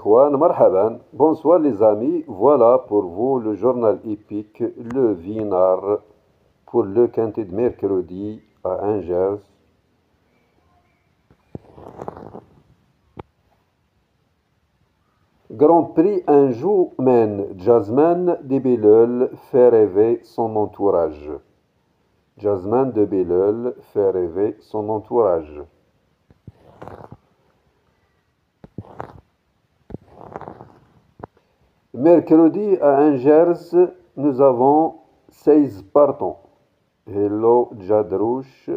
Ikhwan, marhaban. Bonsoir les amis, voilà pour vous le journal épique, le Vinard, pour le quintet de mercredi à Angers. Grand Prix Anjou-Men, Jasmine de Belleul fait rêver son entourage. Jasmine de Belleul fait rêver son entourage. Mercredi à Angers, nous avons 16 partants. Hello Jadrouche,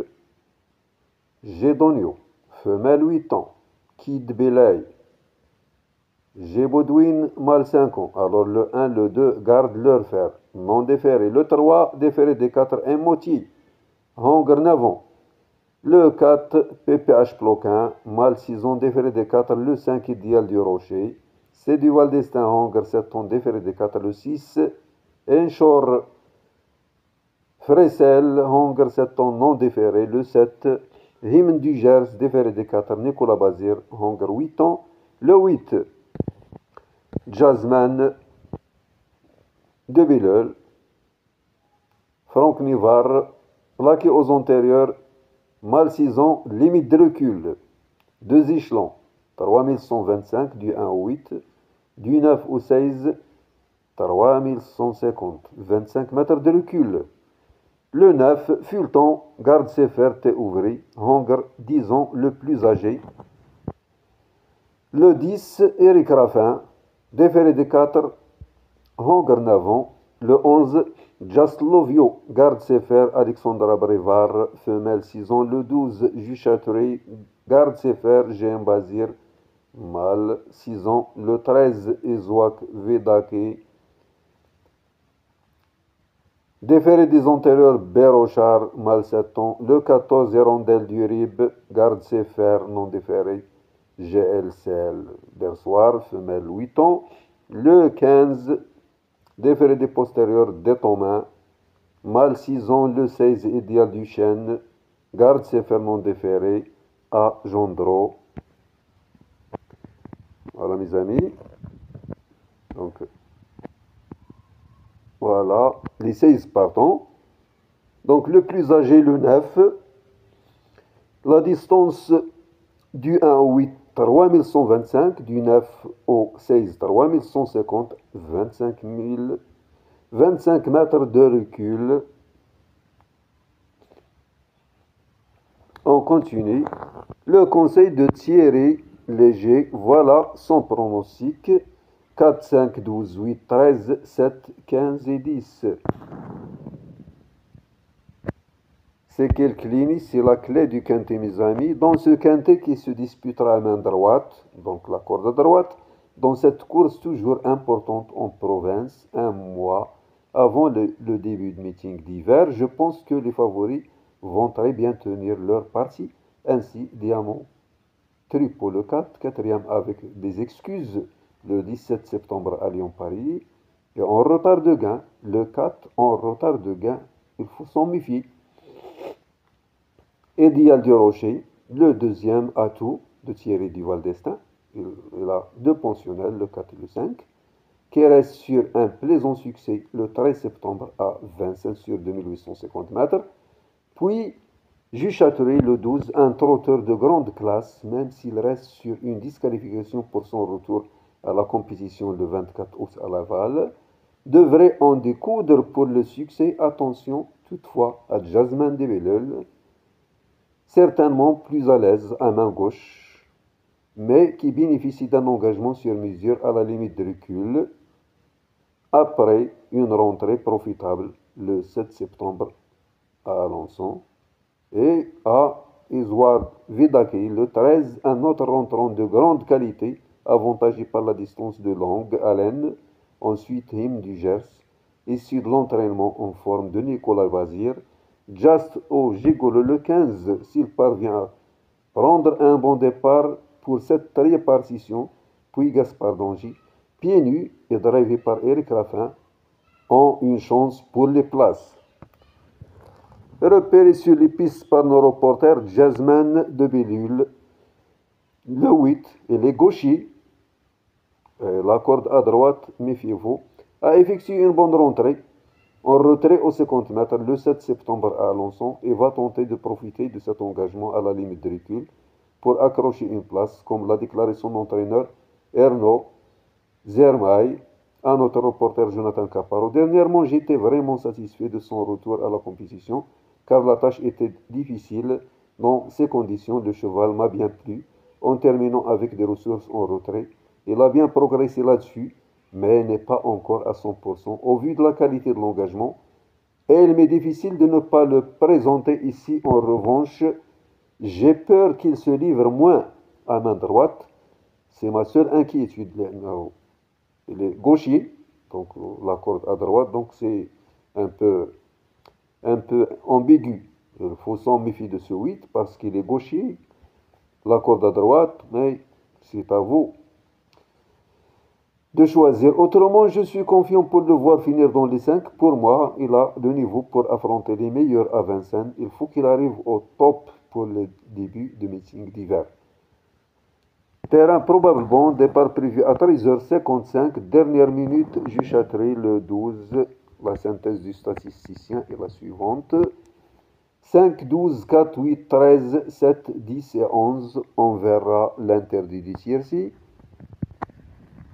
Gédonio, femelle 8 ans, Kid Belay, Gébaudouin, mâle 5 ans. Alors le 1, le 2 gardent leur fer, non déféré. Le 3, déféré des 4, Moti, Hongre 9 ans. Le 4, PPH Ploquin, mâle 6 ans, déféré des 4, le 5, Idéal du Rocher. C'est du Val d'Estaing, Hongre 7 ans, déféré des 4, le 6, Enchor Fressel, Hongre 7 ans, non déféré, le 7, Hymne du Gers, déféré des 4, Nicolas Bazir, Hongre 8 ans, le 8, Jasmine de Belleul, Franck Nivard, plaqué aux antérieurs, mâle 6 ans, limite de recul, 2 échelons, 3125 du 1 au 8, du 9 au 16, 3150, 25 mètres de recul. Le 9, Fulton, garde ses fers, t'es ouvri, Hongre 10 ans, le plus âgé. Le 10, Eric Raffin, déféré des 4, Hongre 9 ans. Le 11, Jaslovio, garde ses fers, Alexandra Brevard, femelle 6 ans. Le 12, Juchatry, garde ses fers, GM Bazir, mâle 6 ans. Le 13, Ezouak Vedake, déféré des antérieurs, Bérochard, mâle 7 ans. Le 14, Hirondelle du Rib, garde ses fers, non déféré, GLCL, Bersoir, femelle 8 ans. Le 15, déféré des postérieurs, Détomain, mâle 6 ans. Le 16, Idéal du Chêne, garde ses fers, non déféré, à Gendreau. Voilà mes amis. Donc, voilà, les 16 partants. Donc le plus âgé, le 9. La distance du 1 au 8, 3125. Du 9 au 16, 3150. 25 mètres de recul. On continue. Le conseil de Thierry Léger, voilà son pronostic. 4, 5, 12, 8, 13, 7, 15 et 10. C'est quelle clinique? C'est la clé du quintet, mes amis. Dans ce quintet qui se disputera à main droite, donc la corde droite, dans cette course toujours importante en province, un mois avant le début de meeting d'hiver, je pense que les favoris vont très bien tenir leur partie. Ainsi, Diamant Tripot le 4, quatrième avec des excuses, le 17 septembre à Lyon-Paris, et en retard de gain, le 4 en retard de gain, il faut s'en méfier. Idéal du Rocher, le deuxième atout de Thierry Duval d'Estaing, il a deux pensionnels, le 4 et le 5, qui reste sur un plaisant succès le 13 septembre à Vincennes sur 2850 mètres, puis Juchatry le 12, un trotteur de grande classe, même s'il reste sur une disqualification pour son retour à la compétition le 24 août à Laval, devrait en découdre pour le succès. Attention toutefois à Jasmine de Belleul, certainement plus à l'aise à main gauche, mais qui bénéficie d'un engagement sur mesure à la limite de recul, après une rentrée profitable le 7 septembre à Alençon. Et à Isoard Vidaki, le 13, un autre rentrant de grande qualité, avantagé par la distance de longue haleine. Ensuite, Hymne du Gers, issu de l'entraînement en forme de Nicolas Bazir. Just au Gigolo, le 15, s'il parvient à prendre un bon départ pour cette répartition, puis Gaspard Dangy, pieds nus et drivé par Eric Raffin, ont une chance pour les places. Repéré sur les pistes par nos reporters, Jasmine de Belleul, le 8 et les gauchers, La corde à droite, méfiez-vous, a effectué une bonne rentrée en retrait aux 50 mètres le 7 septembre à Alençon et va tenter de profiter de cet engagement à la limite de recul pour accrocher une place, comme l'a déclaré son entraîneur Erno Zermaï à notre reporter Jonathan Caparo. Dernièrement, j'étais vraiment satisfait de son retour à la compétition car la tâche était difficile. Dans ces conditions, le cheval m'a bien plu en terminant avec des ressources en retrait. Il a bien progressé là-dessus, mais n'est pas encore à 100% au vu de la qualité de l'engagement. Et il m'est difficile de ne pas le présenter ici. En revanche, j'ai peur qu'il se livre moins à main droite. C'est ma seule inquiétude. Il est gaucher, donc la corde à droite, donc c'est un peu, un peu ambigu. Il faut s'en méfier de ce 8 parce qu'il est gaucher, la corde à droite, mais c'est à vous de choisir. Autrement, je suis confiant pour le voir finir dans les 5. Pour moi, il a le niveau pour affronter les meilleurs à Vincennes. Il faut qu'il arrive au top pour le début de meeting d'hiver. Terrain probablement, départ prévu à 13h55, dernière minute, Juchatry le 12. La synthèse du statisticien est la suivante. 5, 12, 4, 8, 13, 7, 10 et 11. On verra l'interdit du tiercy.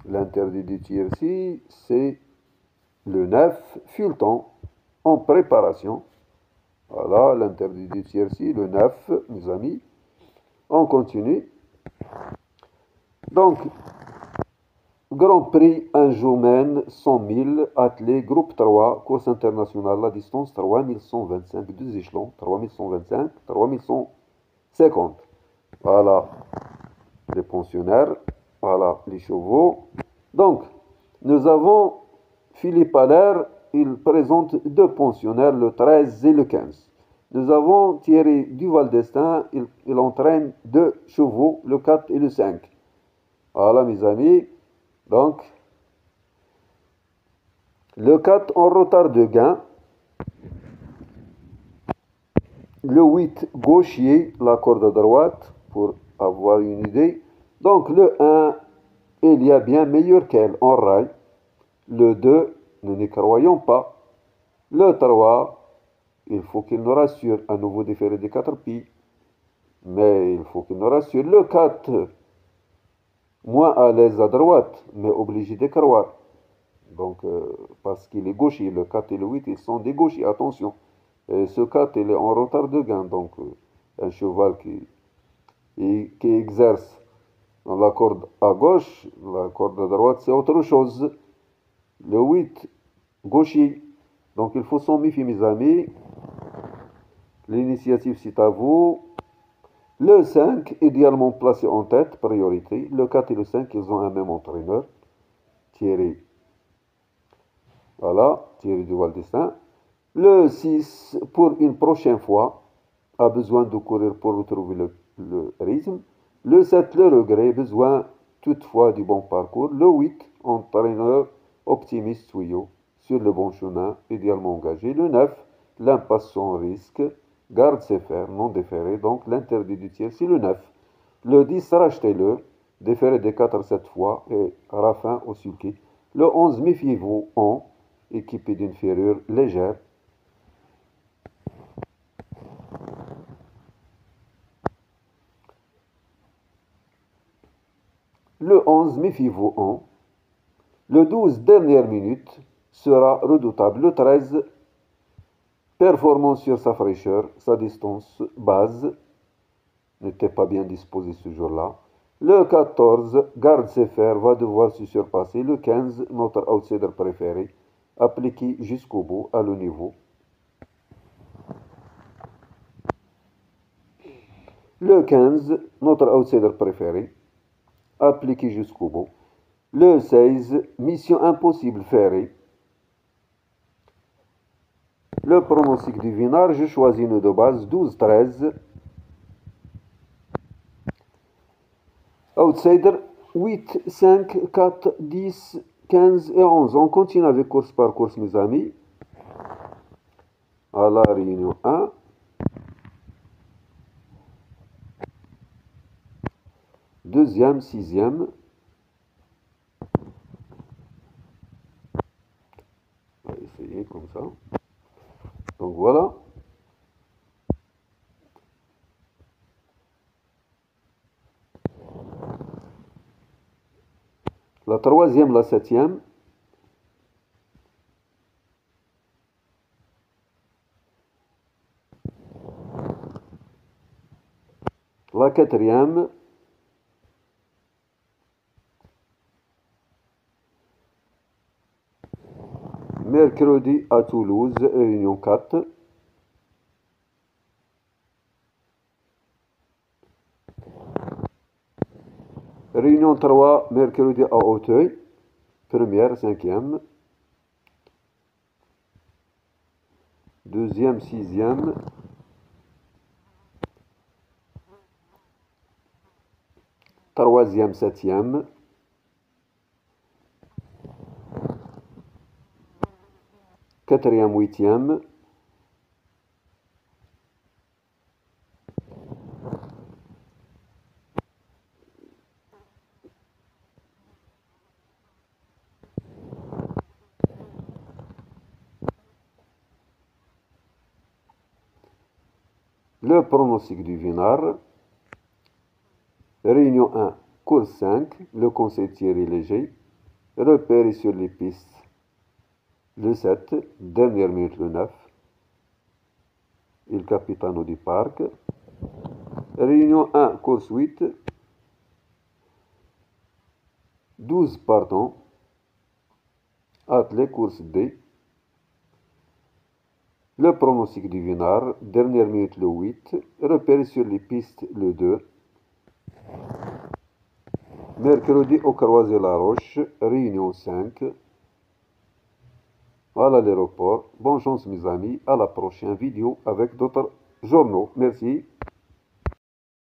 L'interdit du tiercy, c'est le 9, Fulton, en préparation. Voilà, l'interdit du tiercy, le 9, mes amis. On continue. Donc, Grand Prix Anjoumen 100 000, attelé, groupe 3, course internationale, la distance 3125, deux échelons, 3125, 3150. Voilà les pensionnaires, voilà les chevaux. Donc, nous avons Philippe Allaire, il présente deux pensionnaires, le 13 et le 15. Nous avons Thierry Duval d'Estaing, il entraîne deux chevaux, le 4 et le 5. Voilà mes amis. Donc, le 4 en retard de gain. Le 8 gauchier, la corde à droite, pour avoir une idée. Donc, le 1, il y a bien meilleur qu'elle en rail. Le 2, nous n'y croyons pas. Le 3, il faut qu'il nous rassure. Un nouveau déféré des 4 pieds. Mais il faut qu'il nous rassure. Le 4, moins à l'aise à droite, mais obligé de croire. Donc, parce qu'il est gaucher, le 4 et le 8, ils sont des gauchers, attention. Et ce 4, il est en retard de gain, donc un cheval qui exerce la corde à gauche, la corde à droite, c'est autre chose. Le 8, gaucher. Donc, il faut s'en méfier, mes amis. L'initiative, c'est à vous. Le 5, idéalement placé en tête, priorité. Le 4 et le 5, ils ont un même entraîneur, Thierry. Voilà, Thierry Duval d'Estaing. Le 6, pour une prochaine fois, a besoin de courir pour retrouver le rythme. Le 7, le regret, besoin toutefois du bon parcours. Le 8, entraîneur optimiste tuyau, sur le bon chemin, idéalement engagé. Le 9, l'impasse sans risque, garde ses fers, non déféré, donc l'interdit du tiers, c'est le 9. Le 10, rachetez-le, déféré des 4 cette fois, et Raffin au sulky. Le 11, méfiez-vous en, équipé d'une ferrure légère. Le 11, méfiez-vous en. Le 12, dernière minute, sera redoutable. Le 13, performance sur sa fraîcheur, sa distance base, n'était pas bien disposé ce jour-là. Le 14, garde ses fers, va devoir se surpasser. Le 15, notre outsider préféré, appliqué jusqu'au bout, à le niveau. Le 15, notre outsider préféré, appliqué jusqu'au bout. Le 16, mission impossible ferrée. Le pronostic du Vinard, je choisis une de base, 12-13. Outsider, 8, 5, 4, 10, 15 et 11. On continue avec course par course, mes amis. À la réunion 1. Deuxième, sixième. essayer comme ça. Donc voilà. La troisième, la septième. La quatrième. Mercredi à Toulouse, réunion 4. Réunion 3, mercredi à Auteuil. Première, cinquième. Deuxième, sixième. Troisième, septième. Quatrième, huitième. Le pronostic du Vinard. Réunion 1, course 5, le conseil Thierry Léger. Repérer sur les pistes le 7, dernière minute le 9. Il capitano du parc. Réunion 1, course 8. 12 partants. Attelé, course D. Le pronostic du Vinard, dernière minute le 8. Repérer sur les pistes le 2. Mercredi au Croisé-la-Roche, réunion 5. Voilà l'aéroport. Bonne chance mes amis, à la prochaine vidéo avec d'autres journaux. Merci.